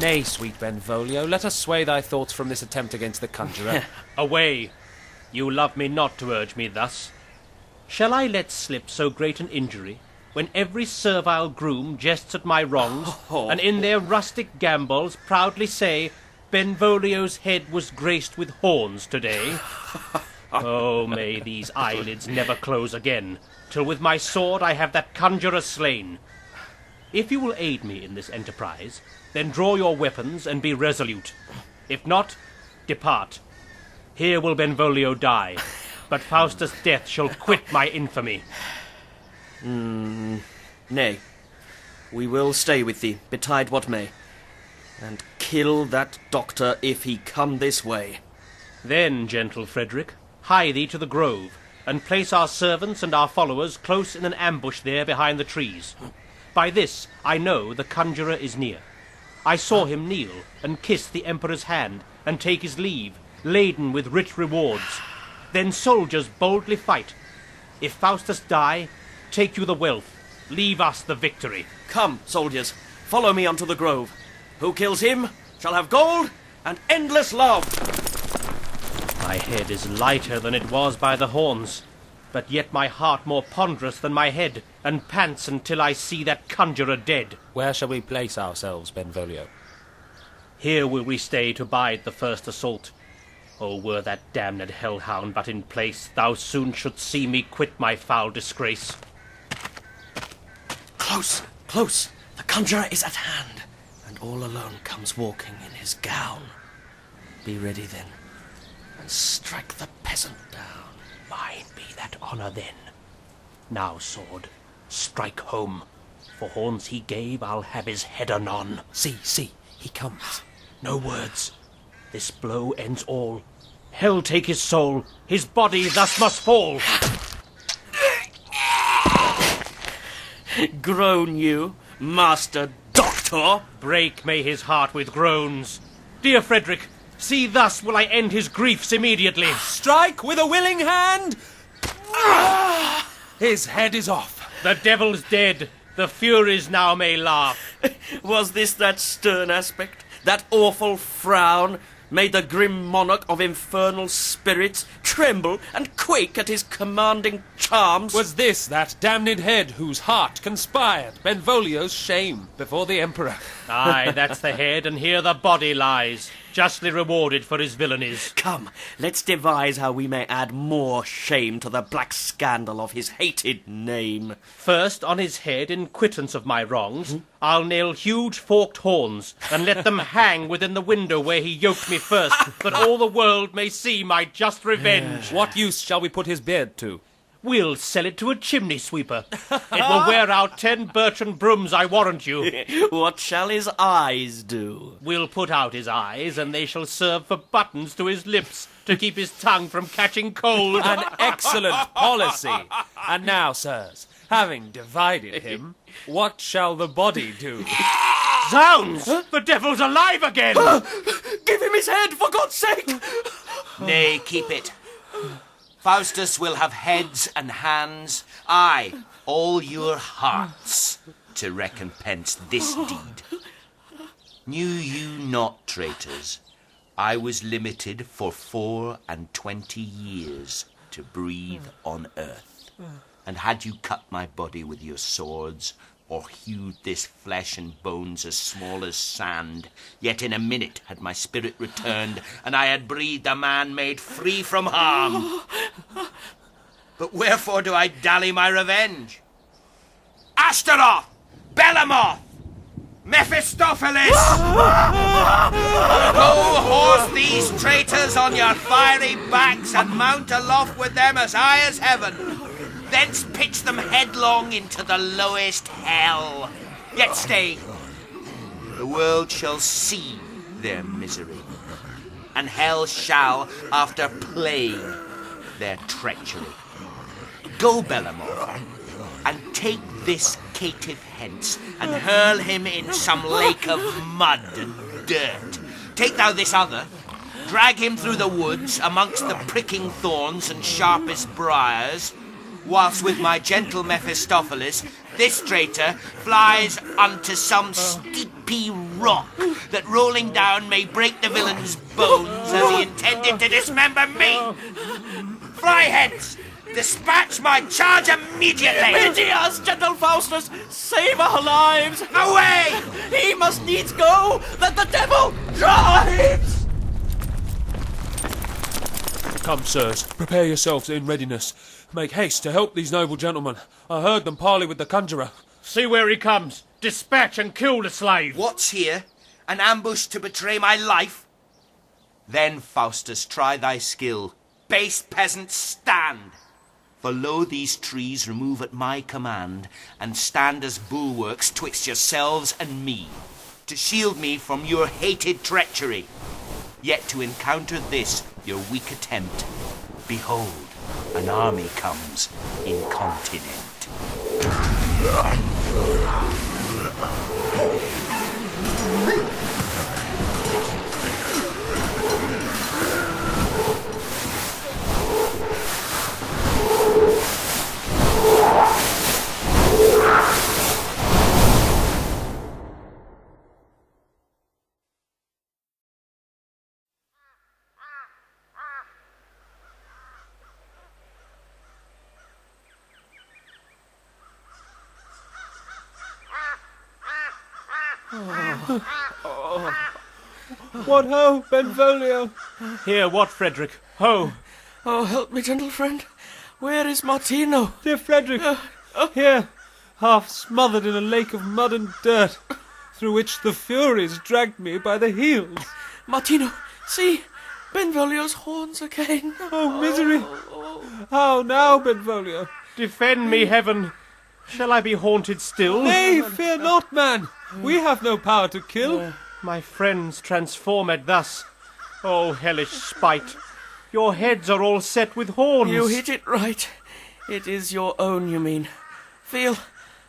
Nay, sweet Benvolio, let us sway thy thoughts from this attempt against the conjurer. Away! You love me not to urge me thus. Shall I let slip so great an injury, when every servile groom jests at my wrongs, and in their rustic gambols proudly say, Benvolio's head was graced with horns today? Oh, may these eyelids never close again, till with my sword I have that conjurer slain. If you will aid me in this enterprise, then draw your weapons and be resolute. If not, depart. Here will Benvolio die, but Faustus' death shall quit my infamy. Nay, we will stay with thee, betide what may, and kill that doctor if he come this way. Then, gentle Frederick, hie thee to the grove, and place our servants and our followers close in an ambush there behind the trees. By this I know the conjurer is near. I saw him kneel and kiss the emperor's hand, and take his leave, laden with rich rewards. Then soldiers boldly fight. If Faustus die, take you the wealth, leave us the victory. Come, soldiers, follow me unto the grove. Who kills him shall have gold and endless love. My head is lighter than it was by the horns, but yet my heart more ponderous than my head, and pants until I see that conjurer dead. Where shall we place ourselves, Benvolio? Here will we stay to bide the first assault. Oh, were that damned hellhound but in place, thou soon shouldst see me quit my foul disgrace. Close, close, the conjurer is at hand, and all alone comes walking in his gown. Be ready then, and strike the peasant down. Mine be that honour then. Now, sword, strike home. For horns he gave, I'll have his head anon. See, he comes. No words. This blow ends all. Hell take his soul. His body thus must fall. Groan you, master doctor? Break may his heart with groans. Dear Frederick, see thus will I end his griefs immediately. Strike with a willing hand! His head is off. The devil's dead. The Furies now may laugh. Was this that stern aspect, that awful frown, made the grim monarch of infernal spirits tremble and quake at his commanding charms? Was this that damned head whose heart conspired Benvolio's shame before the emperor? Aye, that's the head, and here the body lies, justly rewarded for his villainies. Come, let's devise how we may add more shame to the black scandal of his hated name. First, on his head, in quittance of my wrongs, I'll nail huge forked horns, and let them hang within the window where he yoked me first, that all the world may see my just revenge. What use shall we put his beard to? We'll sell it to a chimney sweeper. It will wear out 10 birchen brooms, I warrant you. What shall his eyes do? We'll put out his eyes, and they shall serve for buttons to his lips, to keep his tongue from catching cold. An excellent policy. And now, sirs, having divided him, what shall the body do? Zounds! The devil's alive again! Give him his head, for God's sake! Nay, keep it. Faustus will have heads and hands, aye, all your hearts, to recompense this deed. Knew you not, traitors, I was limited for 24 years to breathe on earth, and had you cut my body with your swords, or hewed this flesh and bones as small as sand, yet in a minute had my spirit returned, and I had breathed a man made free from harm. But wherefore do I dally my revenge? Astaroth! Bellamoth! Mephistopheles! Go horse these traitors on your fiery backs, and mount aloft with them as high as heaven. Thence pitch them headlong into the lowest hell. Yet stay, the world shall see their misery, and hell shall, after playing their treachery. Go, Bellamoth, and take this caitiff hence, and hurl him in some lake of mud and dirt. Take thou this other, drag him through the woods amongst the pricking thorns and sharpest briars, whilst with my gentle Mephistopheles, this traitor flies unto some steepy rock that rolling down may break the villain's bones as he intended to dismember me. Fly hence! Dispatch my charge immediately! Pity us, gentle Faustus! Save our lives! Away! He must needs go, that the devil drives! Come, sirs, prepare yourselves in readiness. Make haste to help these noble gentlemen. I heard them parley with the conjurer. See where he comes. Dispatch and kill the slave. What's here? An ambush to betray my life? Then, Faustus, try thy skill. Base peasants, stand! For lo, these trees remove at my command, and stand as bulwarks twixt yourselves and me, to shield me from your hated treachery. Yet to encounter this, your weak attempt, behold, an army comes incontinent. What ho, Benvolio? Here, what, Frederick? Ho! Oh, help me, gentle friend. Where is Martino? Dear Frederick, here, half smothered in a lake of mud and dirt, through which the Furies dragged me by the heels. Martino, see, Benvolio's horns again. Oh, misery! How now, Benvolio? Defend me, heaven. Shall I be haunted still? Nay, fear not, man. We have no power to kill. My friends transformed thus. Oh, hellish spite. Your heads are all set with horns. You hit it right. It is your own, you mean. Feel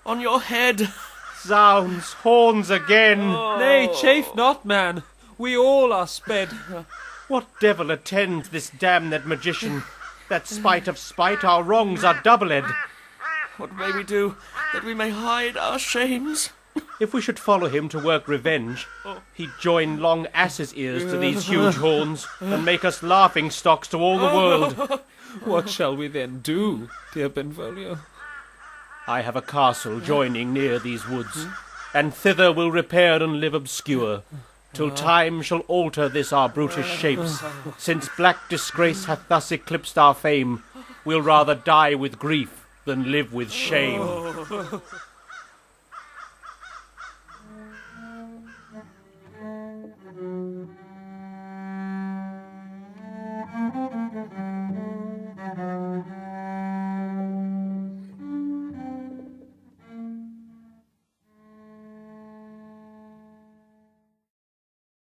on your head. Zounds, horns again. Nay, chafe not, man. We all are sped. What devil attends this damned magician? That spite of spite, our wrongs are doubled. What may we do that we may hide our shames? If we should follow him to work revenge, he'd join long ass's ears to these huge horns and make us laughing stocks to all the world. What shall we then do, dear Benvolio? I have a castle joining near these woods, and thither we'll repair and live obscure, till time shall alter this our brutish shapes. Since black disgrace hath thus eclipsed our fame, we'll rather die with grief than live with shame.